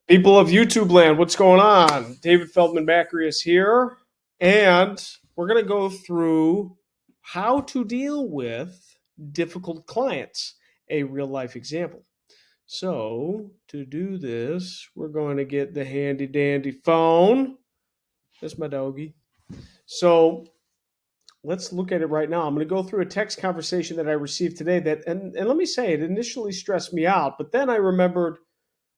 People of YouTube land, what's going on? David Feldman-Makrias here, and we're going to go through how to deal with difficult clients, a real life example. So, to do this, we're going to get the handy dandy phone. That's my doggy. So, let's look at it right now. I'm going to go through a text conversation that I received today and let me say, it initially stressed me out, but then I remembered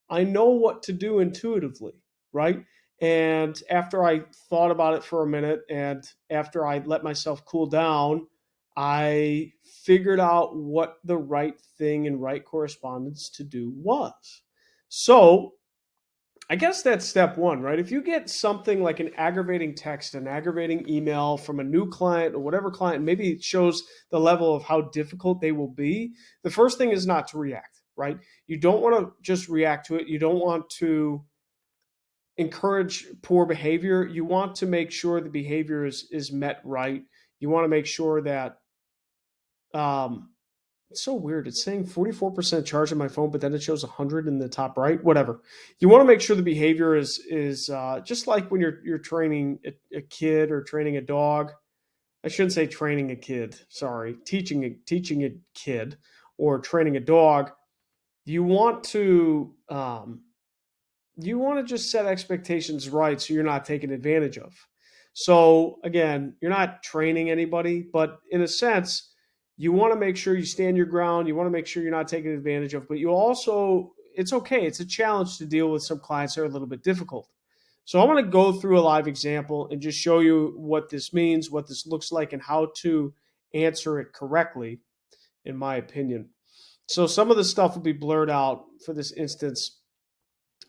I know what to do intuitively, right? And after I thought about it for a minute and after I let myself cool down, I figured out what the right thing and right correspondence to do was. So I guess that's step one, right? If you get something like an aggravating text, an aggravating email from a new client or whatever client, maybe it shows the level of how difficult they will be. The first thing is not to react, right? You don't want to just react to it. You don't want to encourage poor behavior. You want to make sure the behavior is met right. You want to make sure that um, it's so weird. It's saying 44% charge on my phone, but then it shows 100 in the top right. Whatever. You want to make sure the behavior is just like when you're training a kid or training a dog. I shouldn't say training a kid. Sorry, teaching a kid or training a dog. You want to just set expectations right so you're not taken advantage of. So again, you're not training anybody, but in a sense, you want to make sure you stand your ground. You want to make sure you're not taken advantage of, but you also, it's okay. It's a challenge to deal with some clients that are a little bit difficult. So I want to go through a live example and just show you what this means, what this looks like, and how to answer it correctly, in my opinion. So some of the stuff will be blurred out for this instance.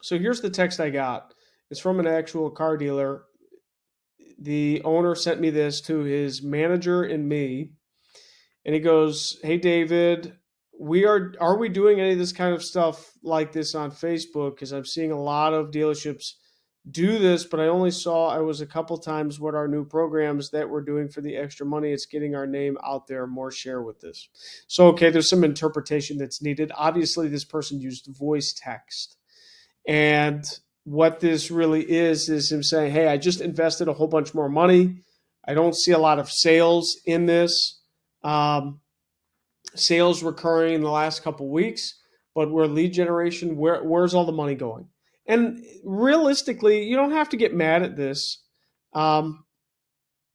So here's the text I got. It's from an actual car dealer. The owner sent me this to his manager and me. And he goes, "Hey David, are we doing any of this kind of stuff like this on Facebook? Because I'm seeing a lot of dealerships do this, but I was a couple times what our new programs that we're doing for the extra money. It's getting our name out there, more share with this." So okay, there's some interpretation that's needed. Obviously, this person used voice text. And what this really is him saying, "Hey, I just invested a whole bunch more money. I don't see a lot of sales in this. Um, Sales recurring in the last couple weeks, but where lead generation, where's all the money going?" And realistically, you don't have to get mad at this. Um,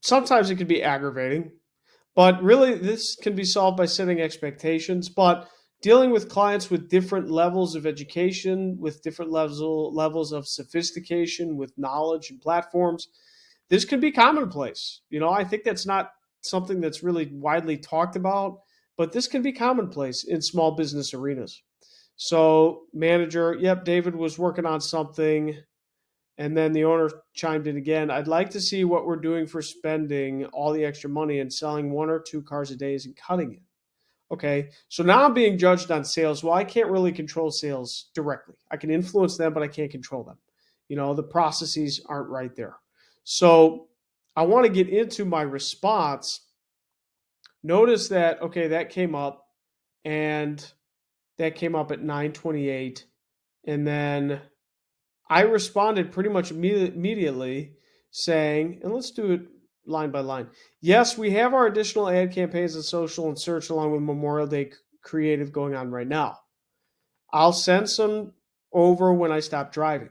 Sometimes it can be aggravating, but really this can be solved by setting expectations. But dealing with clients with different levels of education, with different levels of sophistication, with knowledge and platforms, this can be commonplace. I think that's not something that's really widely talked about, but this can be commonplace in small business arenas. So, manager, yep, David was working on something. And then the owner chimed in again. "I'd like to see what we're doing for spending all the extra money and selling one or two cars a day and cutting it." Okay, so now I'm being judged on sales. Well, I can't really control sales directly. I can influence them, but I can't control them. The processes aren't right there. So I want to get into my response. Notice that, okay, that came up and that came up at 9:28. And then I responded pretty much immediately saying, and let's do it line by line. "Yes, we have our additional ad campaigns and social and search along with Memorial Day creative going on right now. I'll send some over when I stop driving."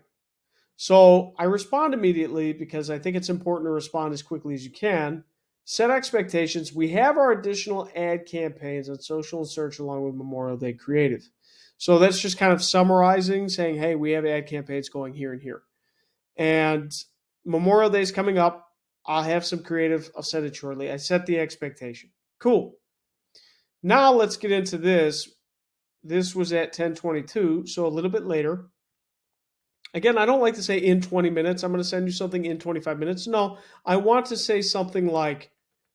So I respond immediately because I think it's important to respond as quickly as you can. Set expectations. We have our additional ad campaigns on social and search along with Memorial Day creative. So that's just kind of summarizing, saying, hey, we have ad campaigns going here and here. And Memorial Day is coming up. I'll have some creative. I'll send it shortly. I set the expectation. Cool. Now let's get into this. This was at 10:22, so a little bit later. Again, I don't like to say in 20 minutes, I'm going to send you something in 25 minutes. No, I want to say something like,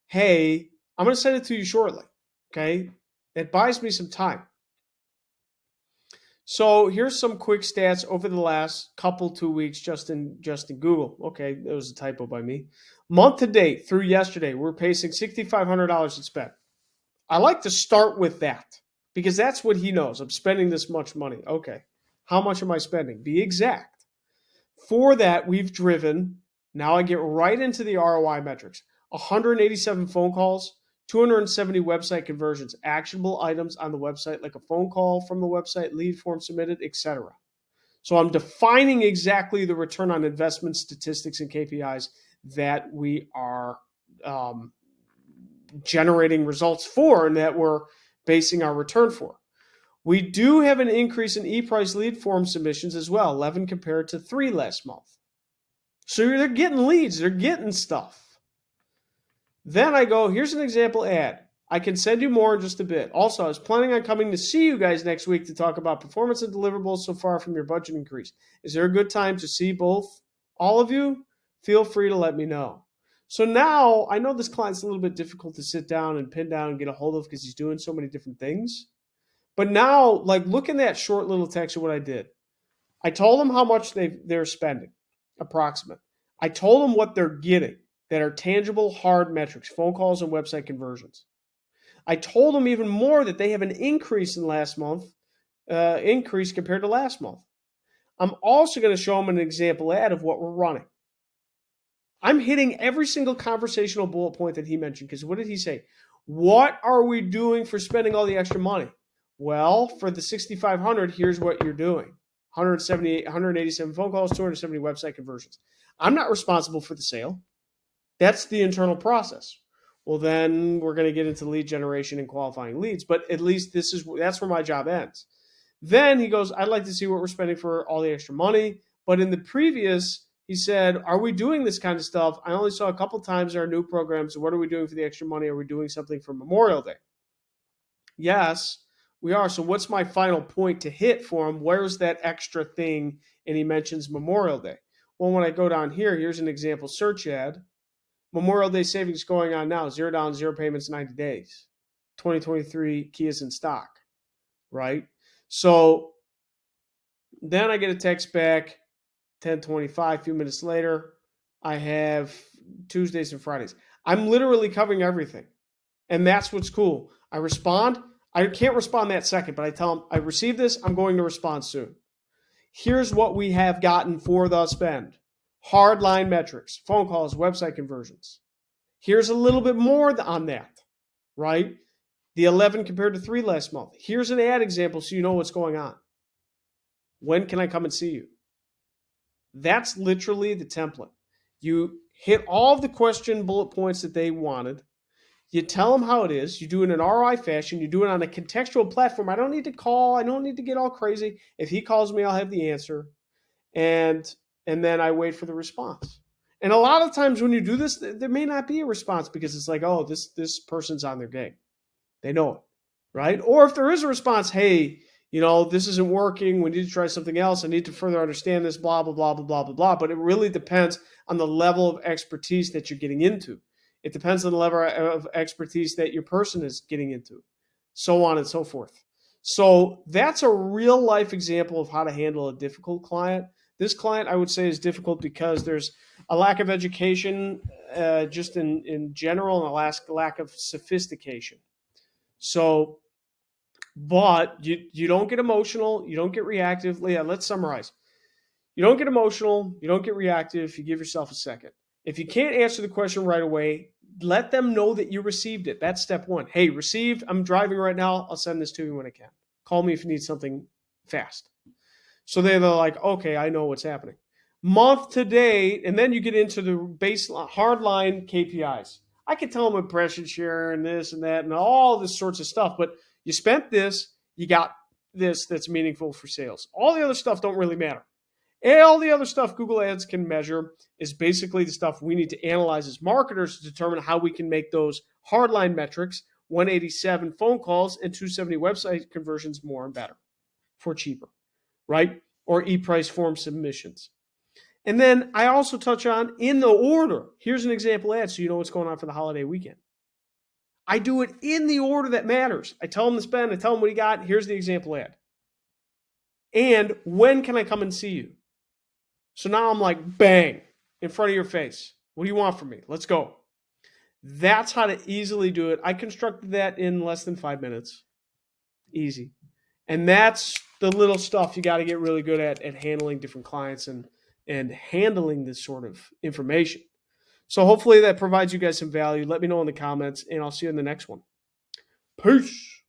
hey, I'm going to send it to you shortly. Okay. It buys me some time. So here's some quick stats over the last 2 weeks just in Google. Okay, that was a typo by me. Month to date through yesterday, we're pacing $6,500 in spend. I like to start with that because that's what he knows. I'm spending this much money. Okay. How much am I spending? Be exact. For that, we've driven, now I get right into the ROI metrics, 187 phone calls, 270 website conversions, actionable items on the website, like a phone call from the website, lead form submitted, etc. So I'm defining exactly the return on investment statistics and KPIs that we are generating results for and that we're basing our return for. We do have an increase in e-price lead form submissions as well, 11 compared to 3 last month. So they're getting leads, they're getting stuff. Then I go, here's an example ad. I can send you more in just a bit. Also, I was planning on coming to see you guys next week to talk about performance and deliverables so far from your budget increase. Is there a good time to see all of you? Feel free to let me know. So now I know this client's a little bit difficult to sit down and pin down and get a hold of because he's doing so many different things. But now, like, look in that short little text of what I did. I told them how much they're spending, approximate. I told them what they're getting that are tangible, hard metrics, phone calls and website conversions. I told them even more that they have an increase in last month, increase compared to last month. I'm also going to show them an example ad of what we're running. I'm hitting every single conversational bullet point that he mentioned because what did he say? What are we doing for spending all the extra money? Well, for the 6,500, here's what you're doing. 187 phone calls, 270 website conversions. I'm not responsible for the sale. That's the internal process. Well, then we're going to get into lead generation and qualifying leads, but at least that's where my job ends. Then he goes, I'd like to see what we're spending for all the extra money. But in the previous, he said, are we doing this kind of stuff? I only saw a couple times our new programs. What are we doing for the extra money? Are we doing something for Memorial Day? Yes, we are. So what's my final point to hit for him? Where's that extra thing? And he mentions Memorial Day. Well, when I go down here, here's an example search ad. Memorial Day savings going on now, $0, 0 payments, 90 days. 2023 Kias in stock, right? So then I get a text back, 10:25, a few minutes later. I have Tuesdays and Fridays. I'm literally covering everything. And that's what's cool. I respond. I can't respond that second, but I tell them, I received this. I'm going to respond soon. Here's what we have gotten for the spend. Hardline metrics, phone calls, website conversions. Here's a little bit more on that, right? The 11 compared to 3 last month. Here's an ad example so you know what's going on. When can I come and see you? That's literally the template. You hit all of the question bullet points that they wanted. You tell them how it is. You do it in an ROI fashion. You do it on a contextual platform. I don't need to call. I don't need to get all crazy. If he calls me, I'll have the answer. And then I wait for the response. And a lot of times when you do this, there may not be a response because it's like, oh, this person's on their game. They know it, right? Or if there is a response, hey, this isn't working. We need to try something else. I need to further understand this, blah, blah, blah, blah, blah, blah, blah. But it really depends on the level of expertise that you're getting into. It depends on the level of expertise that your person is getting into, so on and so forth. So that's a real life example of how to handle a difficult client. This client, I would say, is difficult because there's a lack of education just in general and a lack of sophistication. So, but you don't get emotional. You don't get reactive. Leah, let's summarize. You don't get emotional. You don't get reactive. You give yourself a second. If you can't answer the question right away, let them know that you received it. That's step one. Hey, received. I'm driving right now. I'll send this to you when I can. Call me if you need something fast. So they're like, okay, I know what's happening. Month to date, and then you get into the baseline, hardline KPIs. I can tell them impression share and this and that and all this sorts of stuff, but you spent this, you got this that's meaningful for sales. All the other stuff don't really matter. And all the other stuff Google Ads can measure is basically the stuff we need to analyze as marketers to determine how we can make those hardline metrics, 187 phone calls and 270 website conversions more and better for cheaper, right? Or e-price form submissions. And then I also touch on in the order. Here's an example ad so you know what's going on for the holiday weekend. I do it in the order that matters. I tell them to spend. I tell them what he got. Here's the example ad. And when can I come and see you? So now I'm like, bang, in front of your face. What do you want from me? Let's go. That's how to easily do it. I constructed that in less than 5 minutes. Easy. And that's the little stuff you got to get really good at handling different clients and handling this sort of information. So hopefully that provides you guys some value. Let me know in the comments, and I'll see you in the next one. Peace.